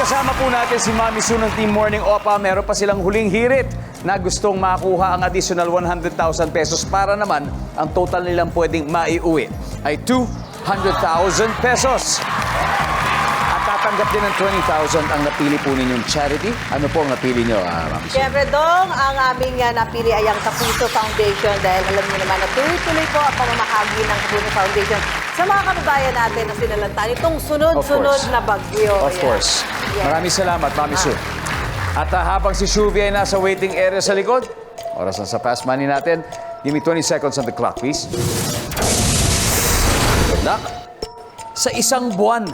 kasama po natin si Mami Sue ng Team Morning Opa. Meron pa silang huling hirit na gustong makuha ang additional 100,000 pesos para naman ang total nilang pwedeng maiuwi ay 200,000 pesos. At tatanggap din ng 20,000 ang napili po ninyong charity. Ano po ang napili nyo, Mami Sue? Siyempre, Dong, ang aming napili ay ang Kapuso Foundation dahil alam niyo naman na tuloy-tuloy po ang pamamahagi ng Kapuso Foundation sa mga kababayan natin na sinalanta nitong sunod-sunod na bagyo. Of course. Yes. Maraming salamat, Mami Sue. At habang si Shuvi ay nasa waiting area sa likod, oras na sa fast money natin. Give me 20 seconds on the clock, please. Good luck. Sa isang buwan,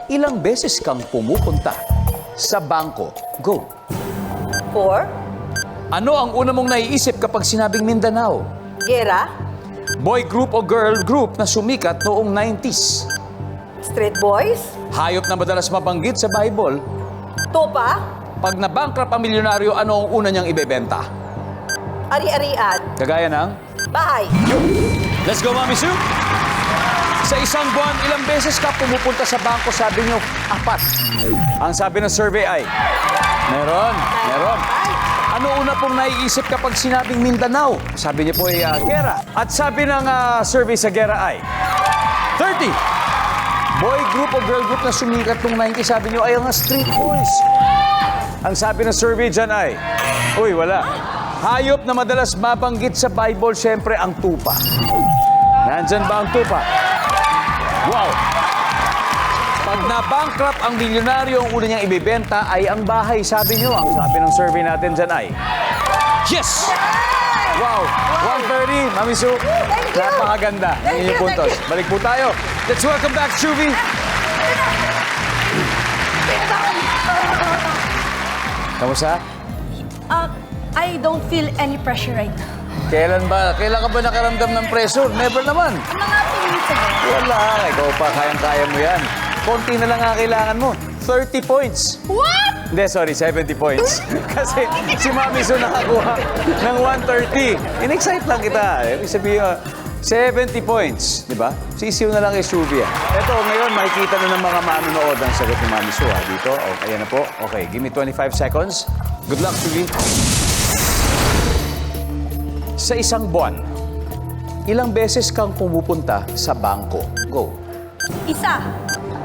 ilang beses kang pumupunta sa bangko? Go. 4. Ano ang una mong naiisip kapag sinabing Mindanao? Gera. Boy group o girl group na sumikat noong 90s? Street Boys. Hayop na madalas mabanggit sa Bible? Tupa. Pag nabankrupt ang milyonaryo, ano ang una niyang ibebenta? Ari-arian. Kagaya ng? Bahay. Let's go, Mami Sue! Sa isang buwan, ilang beses ka pumupunta sa bangko? Sabi niyo, 4. Ang sabi ng survey ay? Meron. Ano una pong naiisip kapag sinabing Mindanao? Sabi niyo po ay Gera. At sabi ng survey sa Gera ay? 30. Boy group o girl group na sumikat nung 90, sabi niyo ay ang Street Boys. Ang sabi ng survey dyan ay, uy, wala. Hayop na madalas mabanggit sa Bible, syempre ang tupa. Nandyan ba ang tupa? Wow! Pag na-bankrupt ang milyonaryo, ang una niyang ibibenta ay ang bahay, sabi niyo. Ang sabi ng survey natin dyan ay, yes! Wow! 130, Mami Sue. Napakaganda ng inyong puntos. Balik po tayo. Let's welcome back, Shuvi. Kamusta? I don't feel any pressure right now. Kailan ka ba nakaramdam ng pressure? Never naman. Mga 2 minutes ago. Wala. Ikaw pa, kayang-kaya mo yan. Konti na lang ang kailangan mo. 30 points. What? Hindi, sorry, 70 points. Kasi si Mami Sue nakakuha ng 130. In-excite lang kita. Ibig sabihin, 70 points. Di ba? Sisiw na lang kay Shuvi. Ito, ngayon, makikita na ng mga manonood ang sagot ni Mami Sue. Dito, ayan na po. Okay, give me 25 seconds. Good luck, Shuvi. Sa isang buwan, ilang beses kang pumupunta sa bangko? Go. Isa.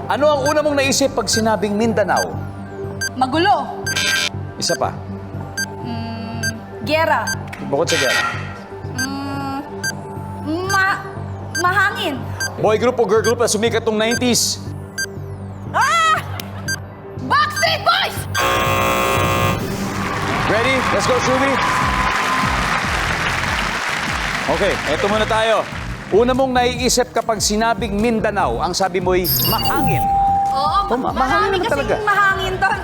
Ano ang una mong naisip pag sinabing Mindanao? Magulo. Isa pa. Gera. Bukod sa gera. Mahangin. Boy group o girl group na sumikat nung 90s? Backstreet Boys! Ready? Let's go, Shuvi. Okay, eto muna tayo. Una mong naiisip kapag sinabing Mindanao, ang sabi mo'y mahangin. Oo, mahangin marami naman talaga. kasing mahangin doon.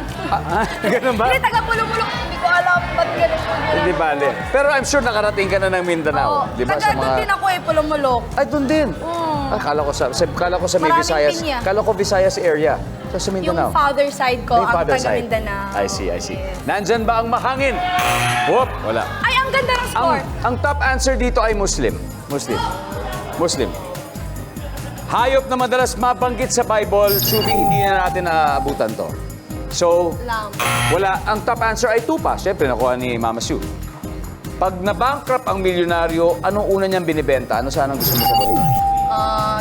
Ganun ba? Hindi, taga-pulo-pulo. Hindi ko alam ba't ganun yung Hindi bale. Pero I'm sure nakarating ka na ng Mindanao. Di ba sa Taga doon din ako Pulo-Mulok. Ay, doon din. Kala ko sa may Maraming Visayas. pinya. Kala ko Visayas area. So, sa Yung Mindanao. father side ko, Yung ang father side. taga-Mindanao. I see. Yes. Nandyan ba ang mahangin? Whoop, wala. Ay, ang ganda ng score. Ang top answer dito ay Muslim. Hayop na madalas mabanggit sa Bible, Shuvi, hindi na natin naabutan to. So, wala. Ang top answer ay tupa. Siyempre, nakuha ni Mama Sue. Pag na-bankrupt ang milyonaryo, anong una niyang binibenta? Ano sana ang gusto mo sabihin?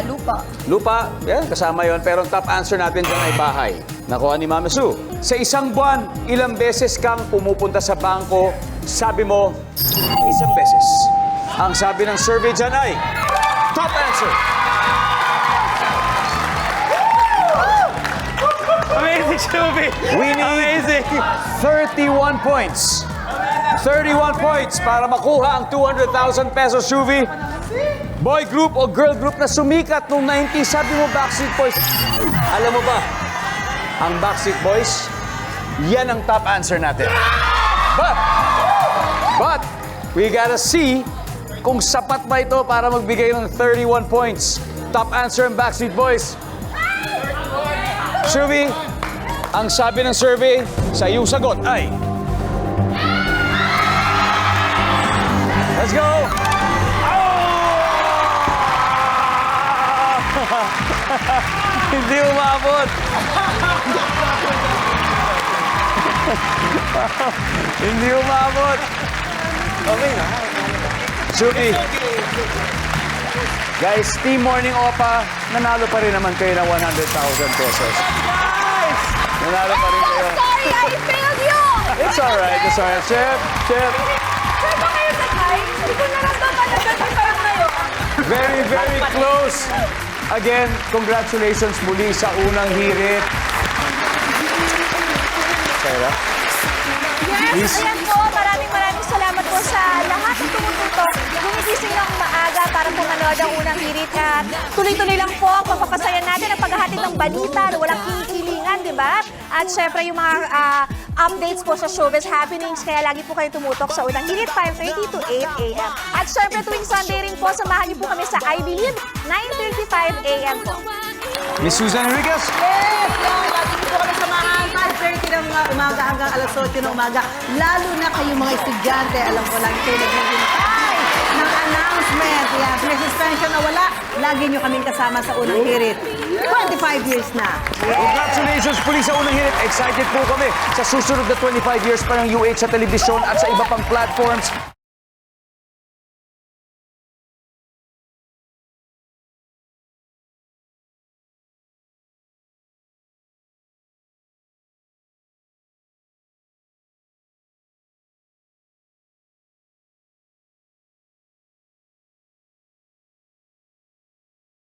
Lupa. Lupa, yan, kasama yon. Pero ang top answer natin dyan ay bahay. Nakuha ni Mama Sue. Sa isang buwan, ilang beses kang pumupunta sa bangko? Sabi mo, isang beses. Ang sabi ng survey dyan ay, top answer. Amazing, Shuvi! We need 31 points. 31 points para makuha ang 200,000 pesos, Shuvi. Boy group o girl group na sumikat noong 90s, sabi mo Backstreet Boys. Alam mo ba, ang Backstreet Boys, yan ang top answer natin. But, we gotta see kung sapat ba ito para magbigay ng 31 points. Top answer ang Backstreet Boys. Shuvi, ang sabi ng survey sa iyong sagot ay... Let's go! Hindi umabot. Hindi umabot. Okay na. Suki. Guys, Team Morning Opa, nanalo pa rin naman kayo ng 100,000 pesos. Nanalo pa rin kayo. Sorry, I failed you! It's alright, it's alright. Chef, Chef. Sir, ba kayo nag-hi? Hindi ko naramdaman na ganun parang ngayon. Very, very close. Again, congratulations muli sa unang hirit. Sarah? Yes, Please. ayan po. Maraming salamat po sa lahat ng tumututok. Gumigising ng maaga para po manood ang unang hirit. At tuloy-tuloy lang po ang pagpapasaya natin ang paghahatid ng balita na walang kikilingan, di ba? At syempre yung mga updates po sa showbiz happenings. Kaya lagi po kayo tumutok sa unang hirit, 5:30 to 8 a.m. At syempre tuwing Sunday rin po, samahan niyo po kami sa I Believe, 9:35 a.m. po. Miss Susan Enriquez. Yes! Yan! Lagi po kami samahan. 5:30 ng umaga hanggang alas 8 ng umaga. Lalo na kayo mga estudyante. Alam ko, lagi kayo naghihintay ng announcement. Yan. May suspension na wala. Lagi nyo kaming kasama sa unang hirit. 25 years na. Congratulations puli sa unang hirit. Excited po kami sa susunod na 25 years pa ng UH sa telebisyon at sa iba pang platforms.